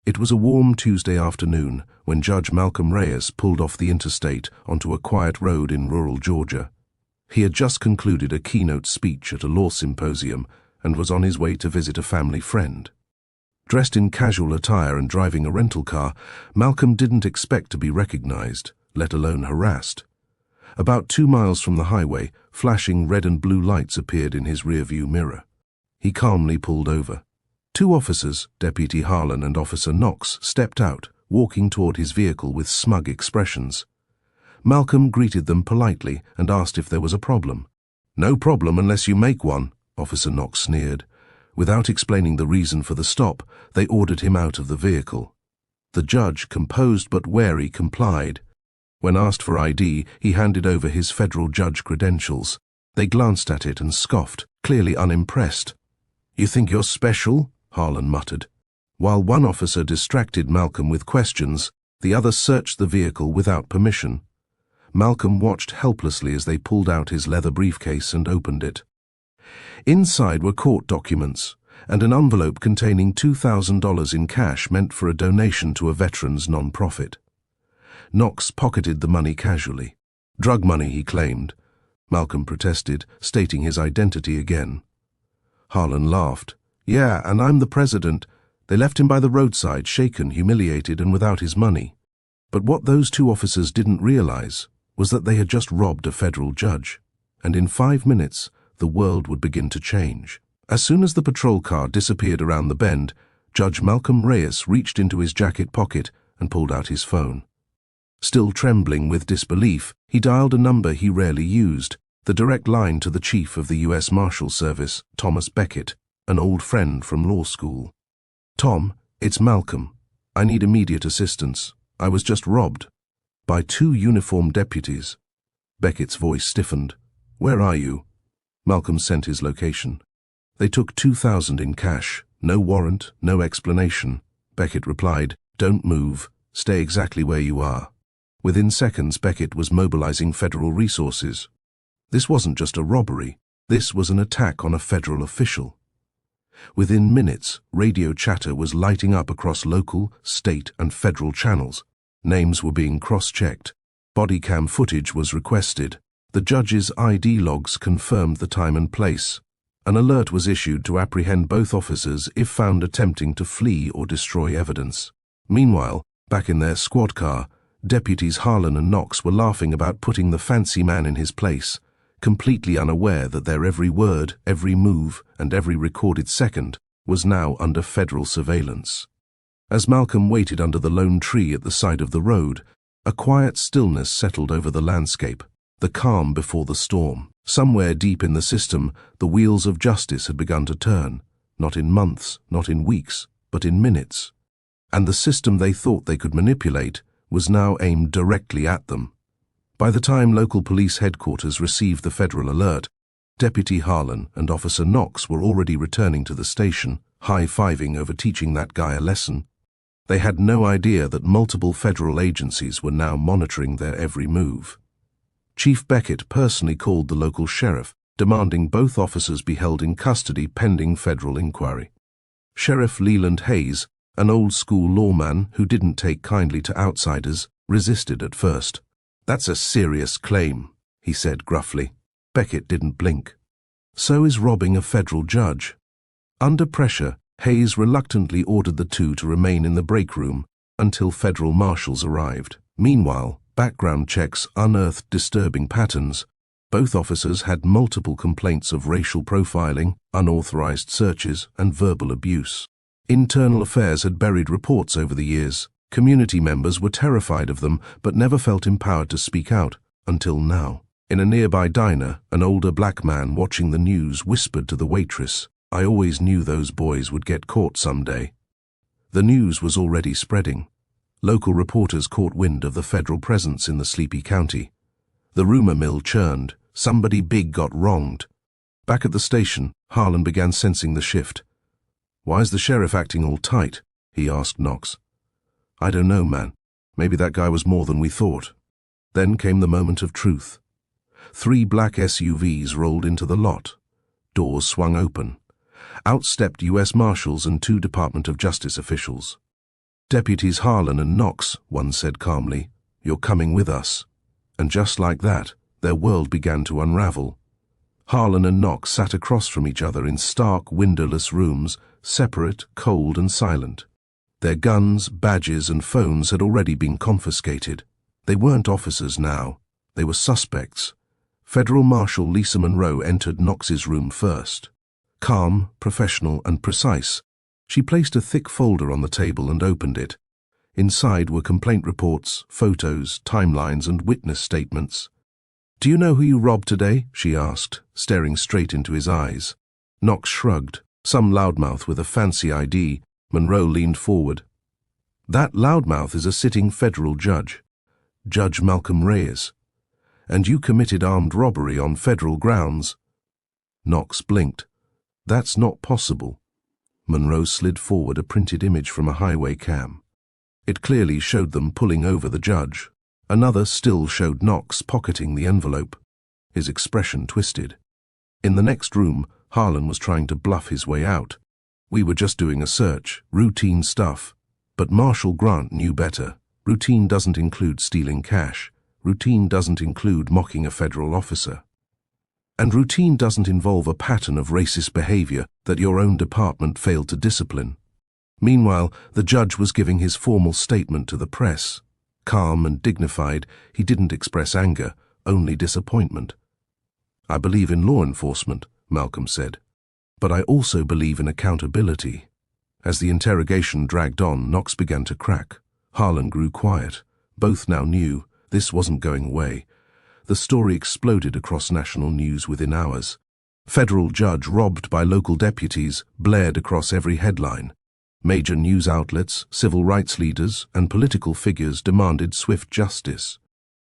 It was a warm Tuesday afternoon when Judge Malcolm Reyes pulled off the interstate onto a quiet road in rural Georgia. He had just concluded a keynote speech at a law symposium and was on his way to visit a family friend. Dressed in casual attire and driving a rental car, Malcolm didn't expect to be recognized, let alone harassed. About 2 miles from the highway, flashing red and blue lights appeared in his rearview mirror. He calmly pulled over. 2 officers, Deputy Harlan and Officer Knox, stepped out, walking toward his vehicle with smug expressions. Malcolm greeted them politely and asked if there was a problem. "No problem unless you make one," Officer Knox sneered. Without explaining the reason for the stop, they ordered him out of the vehicle. The judge, composed but wary, complied. When asked for ID, he handed over his federal judge credentials. They glanced at it and scoffed, clearly unimpressed. "You think you're special?" Harlan muttered. While one officer distracted Malcolm with questions, the other searched the vehicle without permission. Malcolm watched helplessly as they pulled out his leather briefcase and opened it. Inside were court documents and an envelope containing $2,000 in cash meant for a donation to a veterans non-profit. Knox pocketed the money casually. "Drug money," he claimed. Malcolm protested, stating his identity again. Harlan laughed. "Yeah, and I'm the president." They left him by the roadside, shaken, humiliated, and without his money. But what those 2 officers didn't realize was that they had just robbed a federal judge, and in 5 minutes, the world would begin to change. As soon as the patrol car disappeared around the bend, Judge Malcolm Reyes reached into his jacket pocket and pulled out his phone. Still trembling with disbelief, he dialed a number he rarely used, the direct line to the chief of the U.S. Marshal Service, Thomas Beckett, an old friend from law school. "Tom, it's Malcolm. I need immediate assistance. I was just robbed." "By 2 uniformed deputies." Beckett's voice stiffened. "Where are you?" Malcolm sent his location. "They took $2,000 in cash. No warrant, no explanation." Beckett replied, "Don't move. Stay exactly where you are." Within seconds, Beckett was mobilizing federal resources. This wasn't just a robbery. This was an attack on a federal official. Within minutes, radio chatter was lighting up across local, state, and federal channels. Names were being cross-checked. Body cam footage was requested. The judge's ID logs confirmed the time and place. An alert was issued to apprehend both officers if found attempting to flee or destroy evidence. Meanwhile, back in their squad car, Deputies Harlan and Knox were laughing about putting the fancy man in his place, completely unaware that their every word, every move, and every recorded second was now under federal surveillance. As Malcolm waited under the lone tree at the side of the road, a quiet stillness settled over the landscape, the calm before the storm. Somewhere deep in the system, the wheels of justice had begun to turn, not in months, not in weeks, but in minutes. And the system they thought they could manipulate was now aimed directly at them. By the time local police headquarters received the federal alert, Deputy Harlan and Officer Knox were already returning to the station, high-fiving over teaching that guy a lesson. They had no idea that multiple federal agencies were now monitoring their every move. Chief Beckett personally called the local sheriff, demanding both officers be held in custody pending federal inquiry. Sheriff Leland Hayes, an old-school lawman who didn't take kindly to outsiders, resisted at first. "That's a serious claim," he said gruffly. Beckett didn't blink. "So is robbing a federal judge." Under pressure, Hayes reluctantly ordered the 2 to remain in the break room until federal marshals arrived. Meanwhile, background checks unearthed disturbing patterns. Both officers had multiple complaints of racial profiling, unauthorized searches, and verbal abuse. Internal Affairs had buried reports over the years. Community members were terrified of them, but never felt empowered to speak out, until now. In a nearby diner, an older black man watching the news whispered to the waitress, "I always knew those boys would get caught someday." The news was already spreading. Local reporters caught wind of the federal presence in the sleepy county. The rumor mill churned. Somebody big got wronged. Back at the station, Harlan began sensing the shift. "Why is the sheriff acting all tight?" he asked Knox. "I don't know, man. Maybe that guy was more than we thought." Then came the moment of truth. 3 black SUVs rolled into the lot. Doors swung open. Out stepped U.S. Marshals and 2 Department of Justice officials. "Deputies Harlan and Knox," one said calmly. "You're coming with us." And just like that, their world began to unravel. Harlan and Knox sat across from each other in stark, windowless rooms, separate, cold and silent. Their guns, badges and phones had already been confiscated. They weren't officers now. They were suspects. Federal Marshal Lisa Monroe entered Knox's room first. Calm, professional and precise, she placed a thick folder on the table and opened it. Inside were complaint reports, photos, timelines and witness statements. "Do you know who you robbed today?" she asked, staring straight into his eyes. Knox shrugged. "Some loudmouth with a fancy ID." Monroe leaned forward. "That loudmouth is a sitting federal judge, Judge Malcolm Reyes. And you committed armed robbery on federal grounds." Knox blinked. "That's not possible." Monroe slid forward a printed image from a highway cam. It clearly showed them pulling over the judge. Another still showed Knox pocketing the envelope. His expression twisted. In the next room, Harlan was trying to bluff his way out. "We were just doing a search, routine stuff." But Marshal Grant knew better. Routine doesn't include stealing cash. Routine doesn't include mocking a federal officer. And routine doesn't involve a pattern of racist behavior that your own department failed to discipline. Meanwhile, the judge was giving his formal statement to the press. Calm and dignified, he didn't express anger, only disappointment. "I believe in law enforcement," Malcolm said. "But I also believe in accountability." As the interrogation dragged on, Knox began to crack. Harlan grew quiet. Both now knew this wasn't going away. The story exploded across national news within hours. "Federal judge robbed by local deputies" blared across every headline. Major news outlets, civil rights leaders, and political figures demanded swift justice.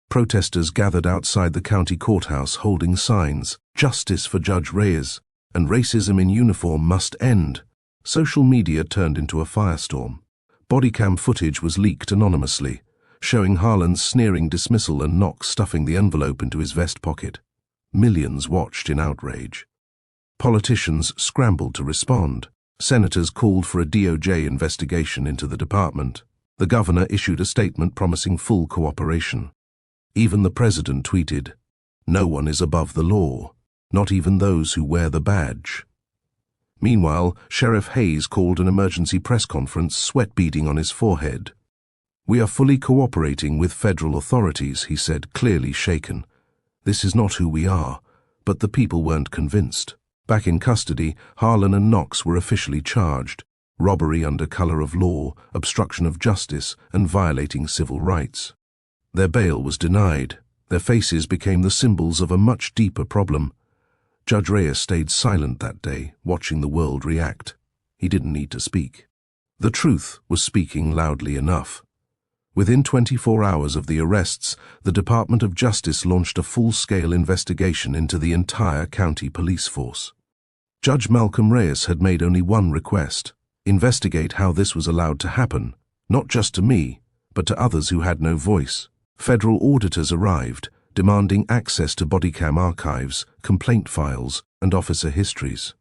Protesters gathered outside the county courthouse holding signs, "Justice for Judge Reyes," and "Racism in uniform must end." Social media turned into a firestorm. Bodycam footage was leaked anonymously, showing Harlan's sneering dismissal and Knox stuffing the envelope into his vest pocket. Millions watched in outrage. Politicians scrambled to respond. Senators called for a DOJ investigation into the department. The governor issued a statement promising full cooperation. Even the president tweeted, "No one is above the law, not even those who wear the badge." Meanwhile, Sheriff Hayes called an emergency press conference, sweat beading on his forehead. "We are fully cooperating with federal authorities," he said, clearly shaken. "This is not who we are," but the people weren't convinced. Back in custody, Harlan and Knox were officially charged: robbery under color of law, obstruction of justice, and violating civil rights. Their bail was denied. Their faces became the symbols of a much deeper problem. Judge Reyes stayed silent that day, watching the world react. He didn't need to speak. The truth was speaking loudly enough. Within 24 hours of the arrests, the Department of Justice launched a full-scale investigation into the entire county police force. Judge Malcolm Reyes had made only one request: investigate how this was allowed to happen, not just to me, but to others who had no voice. Federal auditors arrived, demanding access to bodycam archives, complaint files, and officer histories.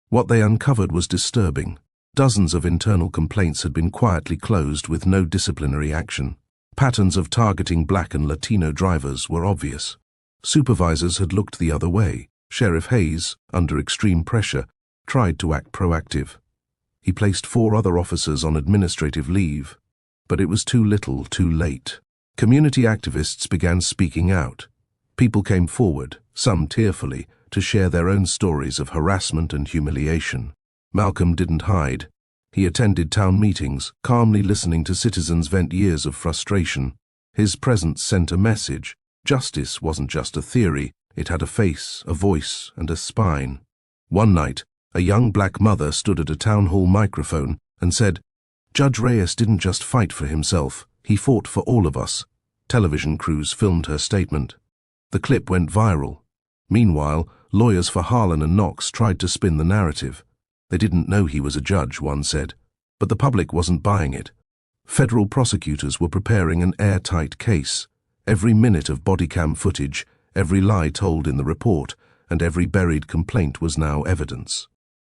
What they uncovered was disturbing. Dozens of internal complaints had been quietly closed with no disciplinary action. Patterns of targeting Black and Latino drivers were obvious. Supervisors had looked the other way. Sheriff Hayes, under extreme pressure, tried to act proactive. He placed 4 other officers on administrative leave, but it was too little, too late. Community activists began speaking out. People came forward, some tearfully, to share their own stories of harassment and humiliation. Malcolm didn't hide. He attended town meetings, calmly listening to citizens vent years of frustration. His presence sent a message. Justice wasn't just a theory. It had a face, a voice, and a spine. One night, a young black mother stood at a town hall microphone and said, "Judge Reyes didn't just fight for himself, he fought for all of us." Television crews filmed her statement. The clip went viral. Meanwhile, lawyers for Harlan and Knox tried to spin the narrative. They didn't know he was a judge, one said, but the public wasn't buying it. Federal prosecutors were preparing an airtight case. Every minute of bodycam footage, every lie told in the report, and every buried complaint was now evidence.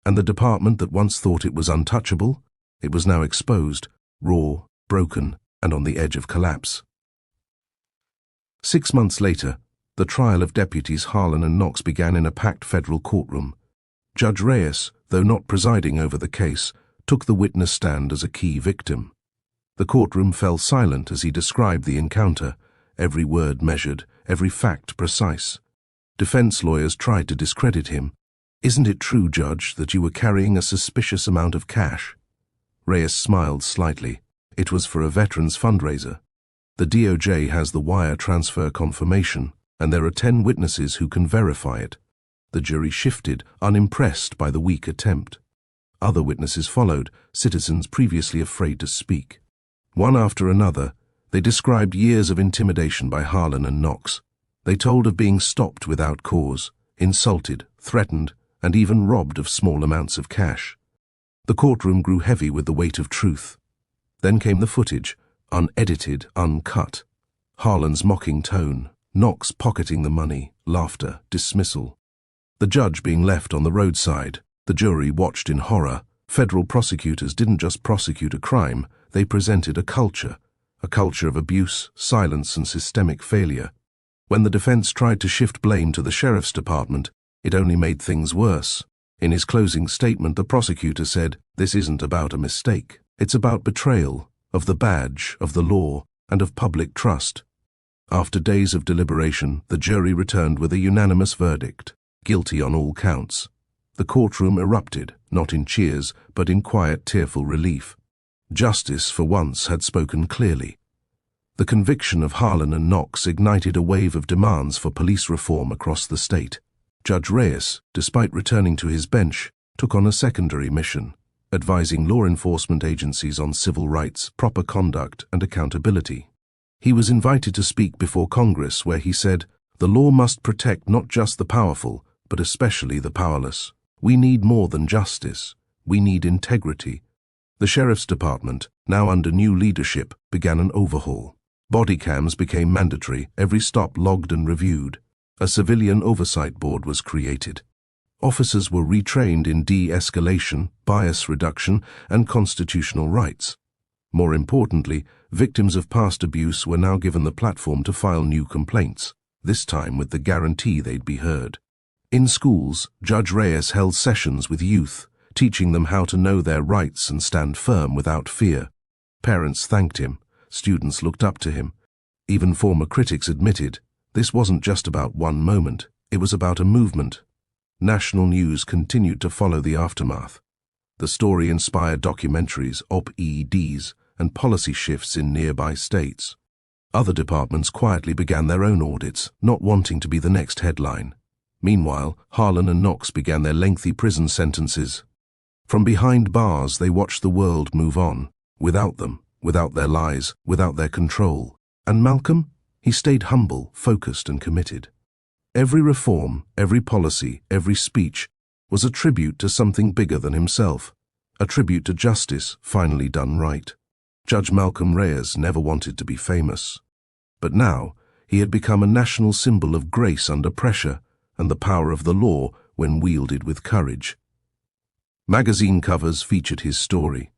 And the department that once thought it was untouchable, it was now exposed. raw, broken, and on the edge of collapse. 6 months later, the trial of deputies Harlan and Knox began in a packed federal courtroom. Judge Reyes, though not presiding over the case, took the witness stand as a key victim. The courtroom fell silent as he described the encounter, every word measured, every fact precise. Defense lawyers tried to discredit him. "Isn't it true, Judge, that you were carrying a suspicious amount of cash?" Reyes smiled slightly. "It was for a veterans fundraiser. The DOJ has the wire transfer confirmation, and there are 10 witnesses who can verify it." The jury shifted, unimpressed by the weak attempt. Other witnesses followed, citizens previously afraid to speak. One after another, they described years of intimidation by Harlan and Knox. They told of being stopped without cause, insulted, threatened, and even robbed of small amounts of cash. The courtroom grew heavy with the weight of truth. Then came the footage, unedited, uncut. Harlan's mocking tone, Knox pocketing the money, laughter, dismissal. The judge being left on the roadside. The jury watched in horror. Federal prosecutors didn't just prosecute a crime, they presented a culture of abuse, silence, and systemic failure. When the defense tried to shift blame to the sheriff's department, it only made things worse. In his closing statement, the prosecutor said, "This isn't about a mistake. It's about betrayal of the badge, of the law, and of public trust." After days of deliberation, the jury returned with a unanimous verdict, guilty on all counts. The courtroom erupted, not in cheers, but in quiet, tearful relief. Justice, for once, had spoken clearly. The conviction of Harlan and Knox ignited a wave of demands for police reform across the state. Judge Reyes, despite returning to his bench, took on a secondary mission, advising law enforcement agencies on civil rights, proper conduct, and accountability. He was invited to speak before Congress, where he said, "The law must protect not just the powerful, but especially the powerless. We need more than justice. We need integrity." The sheriff's department, now under new leadership, began an overhaul. Body cams became mandatory, every stop logged and reviewed. A civilian oversight board was created. Officers were retrained in de-escalation, bias reduction, and constitutional rights. More importantly, victims of past abuse were now given the platform to file new complaints, this time with the guarantee they'd be heard. In schools, Judge Reyes held sessions with youth, teaching them how to know their rights and stand firm without fear. Parents thanked him, students looked up to him. Even former critics admitted, this wasn't just about one moment, it was about a movement. National news continued to follow the aftermath. The story inspired documentaries, op-eds, and policy shifts in nearby states. Other departments quietly began their own audits, not wanting to be the next headline. Meanwhile, Harlan and Knox began their lengthy prison sentences. From behind bars, they watched the world move on, without them, without their lies, without their control. And Malcolm? He stayed humble, focused, and committed. Every reform, every policy, every speech was a tribute to something bigger than himself, a tribute to justice finally done right. Judge Malcolm Reyes never wanted to be famous. But now, he had become a national symbol of grace under pressure and the power of the law when wielded with courage. Magazine covers featured his story.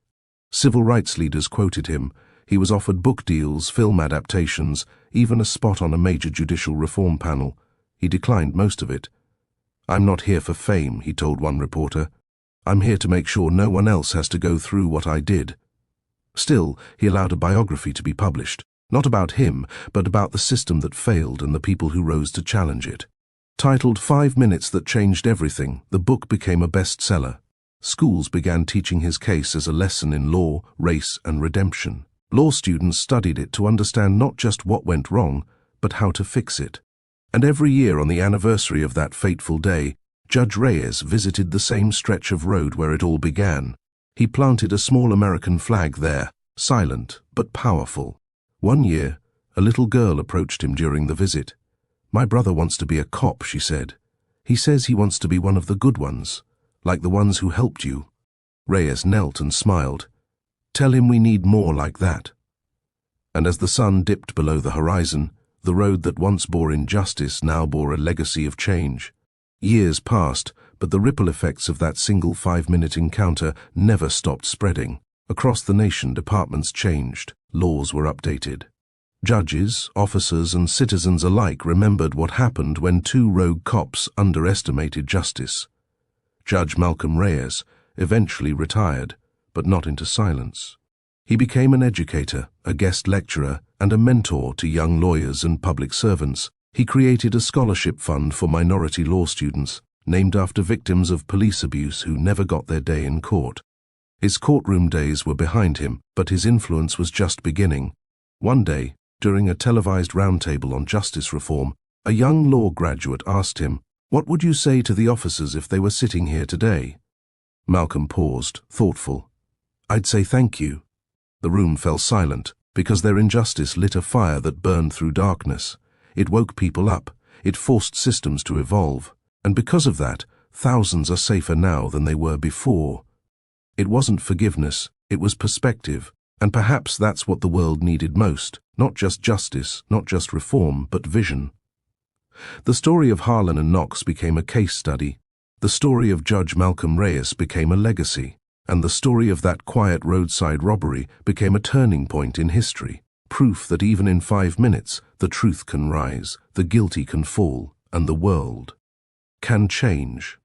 Civil rights leaders quoted him. He was offered book deals, film adaptations, even a spot on a major judicial reform panel. He declined most of it. "I'm not here for fame," he told one reporter. "I'm here to make sure no one else has to go through what I did." Still, he allowed a biography to be published, not about him, but about the system that failed and the people who rose to challenge it. Titled 5 Minutes That Changed Everything, the book became a bestseller. Schools began teaching his case as a lesson in law, race, and redemption. Law students studied it to understand not just what went wrong, but how to fix it. And every year on the anniversary of that fateful day, Judge Reyes visited the same stretch of road where it all began. He planted a small American flag there, silent but powerful. One year, a little girl approached him during the visit. "My brother wants to be a cop," she said. "He says he wants to be one of the good ones, like the ones who helped you." Reyes knelt and smiled. "Tell him we need more like that." And as the sun dipped below the horizon, the road that once bore injustice now bore a legacy of change. Years passed, but the ripple effects of that single 5-minute encounter never stopped spreading. Across the nation, departments changed, laws were updated. Judges, officers, and citizens alike remembered what happened when two rogue cops underestimated justice. Judge Malcolm Reyes eventually retired, but not into silence. He became an educator, a guest lecturer, and a mentor to young lawyers and public servants. He created a scholarship fund for minority law students, named after victims of police abuse who never got their day in court. His courtroom days were behind him, but his influence was just beginning. One day, during a televised roundtable on justice reform, a young law graduate asked him, "What would you say to the officers if they were sitting here today?" Malcolm paused, thoughtful. "I'd say thank you." The room fell silent, because their injustice lit a fire that burned through darkness. It woke people up, it forced systems to evolve, and because of that, thousands are safer now than they were before. It wasn't forgiveness, it was perspective, and perhaps that's what the world needed most, not just justice, not just reform, but vision. The story of Harlan and Knox became a case study. The story of Judge Malcolm Reyes became a legacy, and the story of that quiet roadside robbery became a turning point in history, proof that even in 5 minutes, the truth can rise, the guilty can fall, and the world can change.